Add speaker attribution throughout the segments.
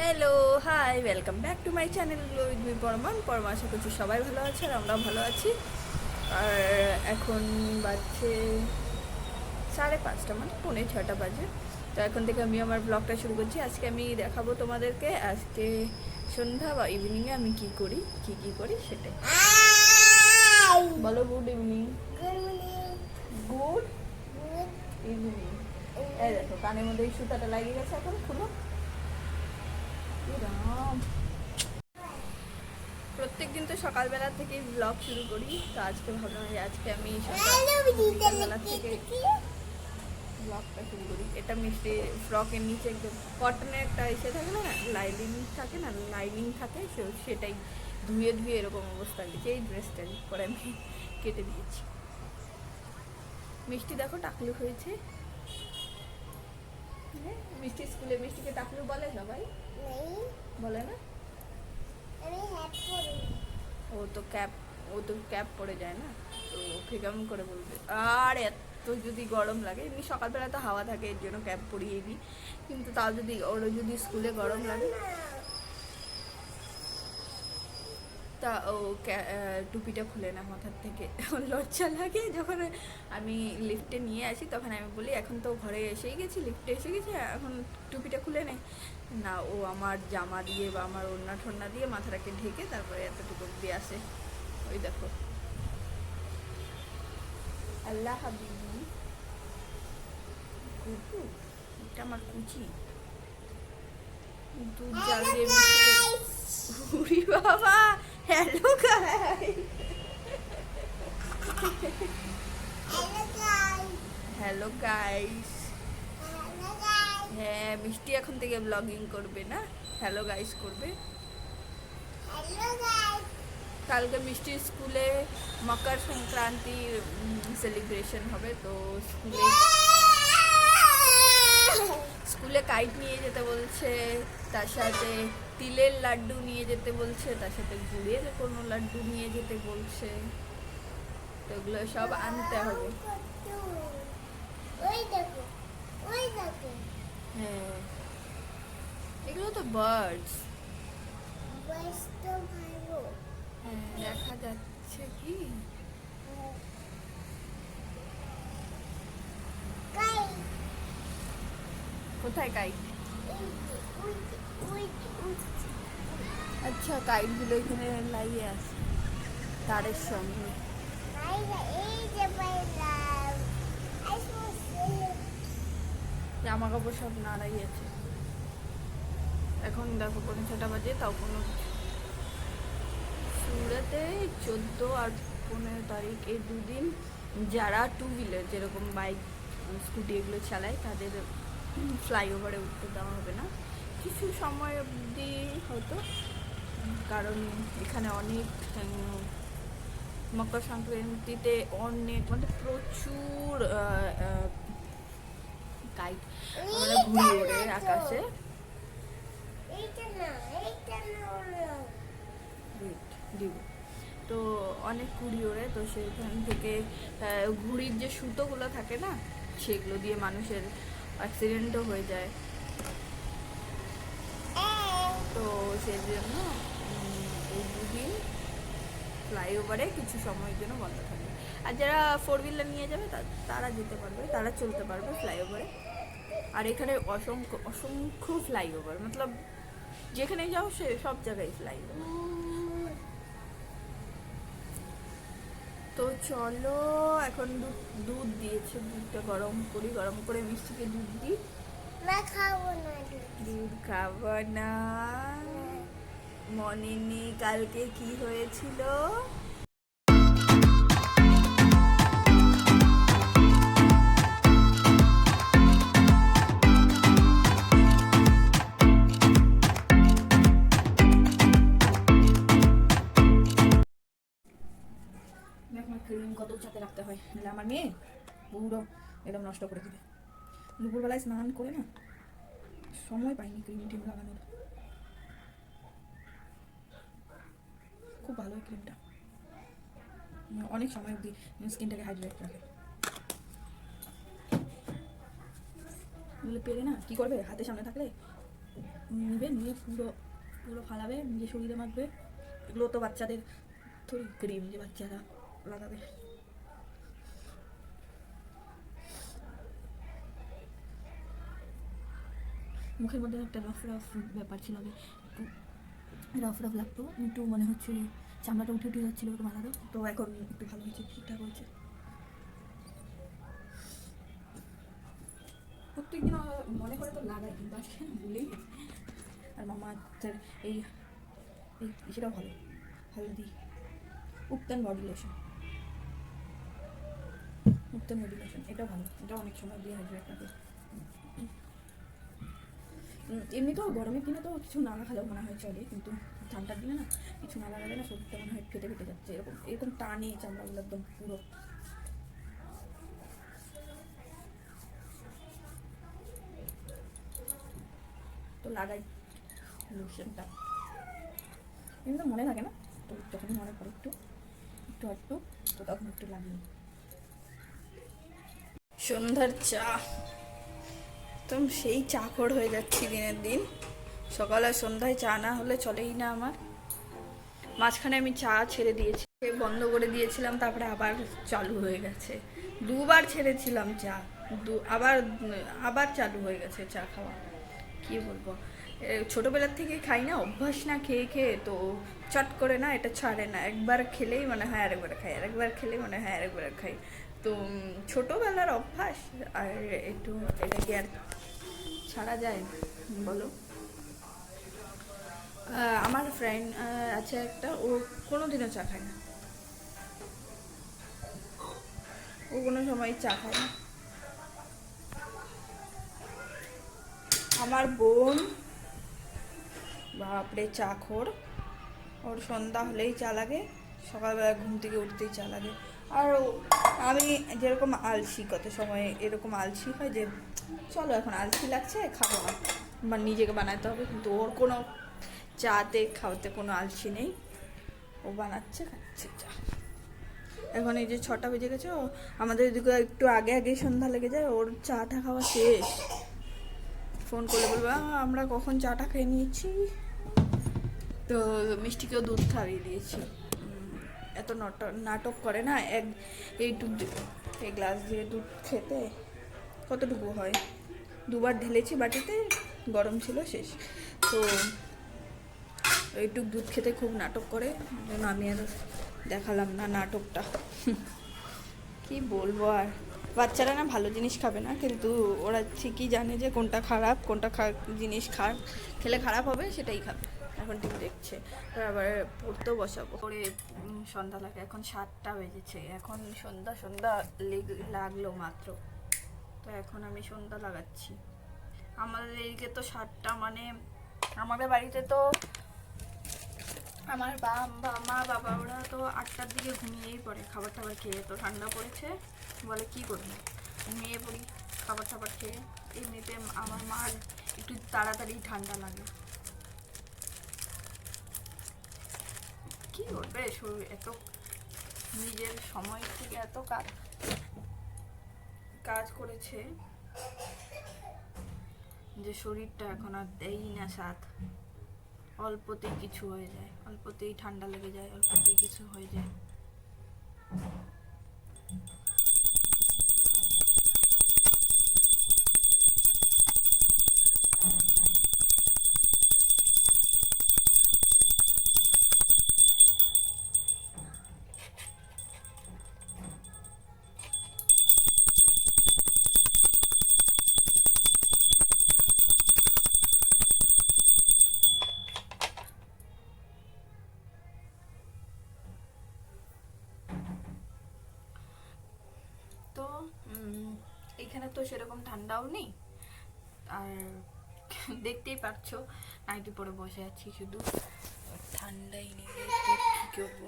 Speaker 1: Hello, hi, welcome back to my channel with me Paraman. আশা করছি সবাই ভালো আছে আর আমরাও ভালো আছি। আর এখন বাজছে 5:30, মানে 5:45 বাজে। তো এখন থেকে আমি আমার ব্লগটা শুরু করছি। আজকে আমি দেখাবো তোমাদেরকে আজকে সন্ধ্যা বা ইভিনিংয়ে আমি কি করি সেটাই। বলো গুড ইভিনিং। Good evening. এই দেখো কানের মধ্যে এই সুতাটা লাগিয়ে গেছে, এখন খুলো। রাম, প্রত্যেকদিন তো সকালবেলা থেকেই ব্লগ শুরু করি, তো আজকে ভাবলাম যে আজকে আমি সকালবেলা থেকে ব্লগটা শুরু করি। এটা মিষ্টি ফ্রকের নিচে একদম কটনের একটা এসে থাকে না, লাইনিং থাকে, সেটাই ধুয়ে ধুয়ে এরকম অবস্থা দিয়েছে। এই ড্রেসটা পরে আমি কেটে দিয়েছি। মিষ্টি দেখো টাকলু হয়েছে। মিষ্টি স্কুলে মিষ্টিকে টাকলু বলে সবাই, বলে না? ও তো ক্যাপ পরে যায় না, তো ওকে কেমন করে বলবে? আর এত যদি গরম লাগে, এমনি সকালবেলা তো হাওয়া থাকে, এর জন্য ক্যাপ পরিয়ে দিই, কিন্তু তাও যদি যদি স্কুলে গরম লাগে, তা ও টুপিটা খুলে না মাথার থেকে। লজ্জা লাগে যখন আমি লিফটে নিয়ে আসি, তখন আমি বলি এখন তো ঘরে এসেই গেছি, লিফটে এসে গেছি, এখন টুপিটা খুলে নেই না। ও আমার জামা দিয়ে বা আমার ওড়না ঠোন্না দিয়ে মাথাটাকে ঢেকে তারপরে এতটুকু দিয়ে আসে। ওই দেখো, আল্লাহ হাবিবি কুকু, এটা আমার কুচি। দুধ জাল দিয়ে উড়ি বাবা। Hello guys, hello guys. হ্যাঁ, মিষ্টি এখন থেকে ব্লগিং করবে না, হ্যালো গাইস করবে। কালকে মিষ্টির স্কুলে মকর সংক্রান্তি সেলিব্রেশন হবে, তো স্কুলে কাইট নিয়ে যেতে বলছে, তার সাথে তিলের লাড্ডু নিয়ে যেতে বলছে, তার সাথে গুড়ের কোনো লাড্ডু নিয়ে যেতে বলছে, তো এগুলো সব আনতে হবে। হ্যাঁ, এগুলো তো বার্ডস। হ্যাঁ, দেখা যাচ্ছে কি কোথায় কাইট? আচ্ছা, কাইটগুলো এখানে লাগিয়ে আছে তারের সঙ্গে। জামা কাপড় সব নাড়াই আছে। এখন দেখো 5:45 বাজে, তাও কোনো সুরাতে 14 আর 15 তারিখ এই দুদিন যারা টু হুইলার যেরকম বাইক স্কুটি এগুলো চালায় তাদের ফ্লাইওভারে উঠতে দেওয়া হবে না কিছু সময় অবধি হতো, কারণ এখানে অনেক মকর সংক্রান্তিতে অনেক মানে প্রচুর কাইট মানে ঘুরে ওড়ে আকাশে। তো অনেক ঘুড়ি ওড়ে, তো সেখান থেকে ঘুড়ির যে সুতোগুলো থাকে না, সেগুলো দিয়ে মানুষের অ্যাক্সিডেন্টও হয়ে যায়। তো সেই জন্য এই দুদিন ফ্লাইওভারে কিছু সময়ের জন্য বন্ধ থাকবে। আর যারা 4 হুইলার নিয়ে যাবে তারা যেতে পারবে, তারা চলতে পারবে ফ্লাইওভারে। আর এখানে অসংখ্য অসংখ্য ফ্লাইওভার, মতলব যেখানে যাও সে সব জায়গায় ফ্লাইওভার। তো চলো, এখন দুধ দিয়েছে, দুধটা গরম করে মিষ্টিকে দুধ দিই। দুধ খাবো না, মনে নেই কালকে কি হয়েছিল? ক্রিম কত সাথে রাখতে হয়, নাহলে আমার মেয়ে পুরো একদম নষ্ট করে দিবে। দুপুরবেলায় স্নান করে না সময় পাইনি ক্রিম টিম লাগানোর। খুব ভালো এই ক্রিমটা, অনেক সময় অবধি স্কিনটাকে হাইড্রেট রাখে। বলে পেরে না কি করবে, হাতের সামনে থাকলে
Speaker 2: নেবে, নিয়ে পুরো পুরো ফালাবে, নিজে শরীরে মাখবে। এগুলো তো বাচ্চাদের থোড়ি ক্রিম যে বাচ্চারা লাগাবে। মুখের মধ্যে একটা রফ রফ ব্যাপার ছিল আগে, একটু রফ রফ লাগতো, একটু মনে হচ্ছে চামড়াটা উঠে উঠে যাচ্ছিলো ওরকম আলাদা, তো এখন একটু ভালো হয়েছে, ঠিকঠাক হয়েছে। প্রত্যেকদিন মনে করে তো লাগাই, কিন্তু আজকে ভুলেই গেছি। আর মামা এই এই সেটাও ভালো, হলদি উপটান বডি লোশন, উপটান বডি লোশন এটাও ভালো, এটা অনেক সময় দিয়ে হাইড্রেট থাকে। এমনিতেও গরমের দিনে তো কিছু না লাগালেও মনে হয় চলে, কিন্তু ঠান্ডার দিনে না কিছু না লাগালে না শরীরটা মনে হয় ফেটে ফেটে যাচ্ছে, এরকম এরকম টানে চামড়াগুলো একদম পুরো। তো লাগাই লোশনটা, এমনি তো মনে থাকে না, তো যখনই মনে পড়ে একটু একটু একটু, তো তখন একটু লাগিয়ে।
Speaker 1: সন্ধ্যার চা, একদম সেই চাকর হয়ে যাচ্ছি দিনের দিন। সকাল আর সন্ধ্যায় চা না হলে চলেই না আমার। মাঝখানে আমি চা ছেড়ে দিয়েছি, বন্ধ করে দিয়েছিলাম, তারপরে আবার চালু হয়ে গেছে। দুবার ছেড়েছিলাম চা, আবার আবার চালু হয়ে গেছে চা খাওয়া। কি বলবো, ছোটবেলার থেকে খাই না, অভ্যাস না খেয়ে খেয়ে, তো চট করে না এটা ছাড়ে না। একবার খেলেই মনে হয় আরেকবার খাই, আরেকবার খেলেই মনে হয় আরেকবার খাই। তো ছোটবেলার অভ্যাস, আর একটু এটাকে আর ছাড়া যায় বলো। আমার ফ্রেন্ড আছে একটা, ও কোনোদিনও চা খায় না, ও কোনো সময় চা খায় না। আমার বোন বাপরে চাখোর, ওর সন্ধ্যা হলেই চা লাগে, সকালবেলা ঘুম থেকে উঠতেই চা লাগে। আর আমি যেরকম আলসি, কত সময় এরকম আলসি হয় যে চলো এখন আলসি লাগছে খাবো না, বা নিজেকে বানাতে হবে, কিন্তু ওর কোনো চাতে খাওয়াতে কোনো আলসি নেই, ও বানাচ্ছে খাচ্ছে চা। এখন এই যে 6টা বেজে গেছে, ও আমাদের এদিকে একটু আগে আগেই সন্ধ্যা লেগে যায়, ওর চাটা খাওয়া শেষ। ফোন করলে বলবো আমরা কখন চাটা খেয়ে নিয়েছি। তো মিষ্টিকেও দুধ খাইয়ে দিয়েছি, এত নাটক করে না, এইটুক এই গ্লাস দিয়ে দুধ খেতে কতটুকু হয়, দুবার ঢেলেছি বাটিতে, গরম ছিল শেষ। তো এইটুক দুধ খেতে খুব নাটক করে, যেন আমি আর দেখালাম না নাটকটা। কি বলবো আর, বাচ্চারা না ভালো জিনিস খাবে না, কিন্তু ওরা ঠিকই জানে যে কোনটা খারাপ, কোনটা জিনিস খেলে খারাপ হবে সেটাই খাবে। এখন টিভি দেখছে, আবার পড়তেও বসাবো করে। সন্ধ্যা লাগে, এখন 7টা বেজেছে, এখন সন্ধ্যা সন্ধ্যা লাগলো মাত্র। তো এখন আমি সন্ধ্যা লাগাচ্ছি। আমাদের এইদিকে তো 7টা মানে, আমাদের বাড়িতে তো আমার মা বাবা ওরা তো 8টার দিকে ঘুমিয়েই পড়ে, খাবার টাবার খেয়ে। তো ঠান্ডা পড়েছে, বলে কি করবো, ঘুমিয়ে পড়ি খাবার টাবার খেয়ে। এমনিতে আমার মার একটু তাড়াতাড়ি ঠান্ডা লাগে, কি করবে শরীর এত, নিজের সময় থেকে এত কাজ করেছে যে শরীরটা এখন আর দেই না সাথ। অল্পতেই কিছু হয়ে যায়, অল্পতেই ঠান্ডা লেগে যায়, অল্পতেই কিছু হয়ে যায়। তো এখানে তো সেরকম ঠান্ডাও নেই, আর দেখতেই পাচ্ছ নাইটি পরে বসে আছি, শুধু ঠান্ডাই নেই। কি করবো,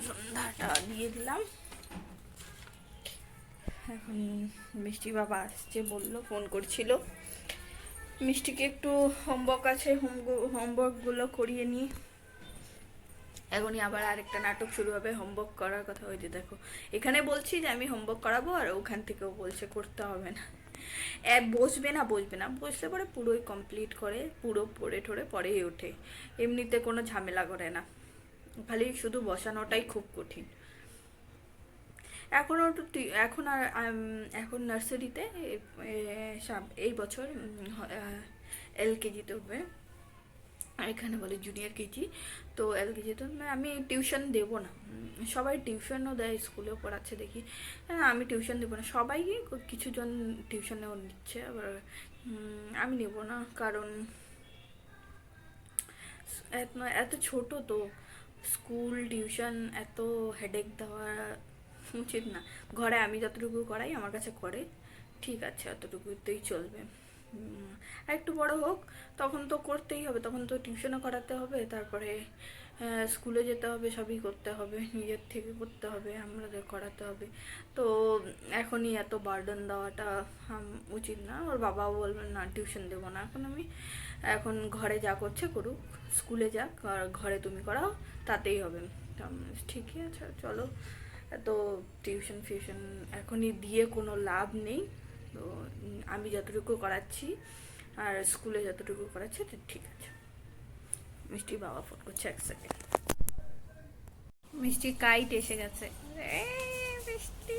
Speaker 1: সন্ধ্যাটা দিয়ে দিলাম। এখন মিষ্টি বাবা আসছে বললো, ফোন করছিল। মিষ্টিকে একটু হোমওয়ার্ক আছে, হোমওয়ার্কগুলো করিয়ে নিই। এখনই আবার আরেকটা নাটক শুরু হবে, হোমওয়ার্ক করার কথা। ওই যে দেখো, এখানে বলছি যে আমি হোমওয়ার্ক করাবো, আর ওখান থেকেও বলছে করতে হবে না। বসবে না বসলে পরে পুরোই কমপ্লিট করে, পুরো পড়ে ঠরে পরেই ওঠে, এমনিতে কোনো ঝামেলা করে না, খালি শুধু বসানোটাই খুব কঠিন। এখনও তো এখন নার্সারিতে এই বছর LKG-তে উঠবে, এখানে বলে জুনিয়র কেজি। তো LKG-তে আমি টিউশন দেবো না, সবাই টিউশনও দেয়, স্কুলেও পড়াচ্ছে দেখি। আমি টিউশন দেবো না, সবাই কিছুজন টিউশনেও নিচ্ছে, আবার আমি নেবো না, কারণ এত ছোট তো, স্কুল টিউশন এত হেডেক দেওয়া উচিত না। ঘরে আমি যতটুকু করাই আমার কাছে করে, ঠিক আছে, অতটুকুতেই চলবে। আর একটু বড় হোক তখন তো করতেই হবে, তখন তো টিউশনও করাতে হবে, তারপরে স্কুলে যেতে হবে, সবই করতে হবে, নিজের থেকে করতে হবে, আমাদের করাতে হবে। তো এখনই এত বার্ডেন দেওয়াটা উচিত না। ওর বাবাও বলবেন না টিউশন দেবো না, এখন ঘরে যা করছে করুক, স্কুলে যাক, আর ঘরে তুমি করাও, তাতেই হবে। ঠিকই আছে, চলো, এত টিউশন ফিউশন এখনই দিয়ে কোনো লাভ নেই। তো আমি যতটুকু করাচ্ছি আর স্কুলে যতটুকু করাচ্ছি ঠিক আছে। মিষ্টি বাবা ফোন করছে, 1 সেকেন্ড। মিষ্টি কাইট এসে গেছে, মিষ্টি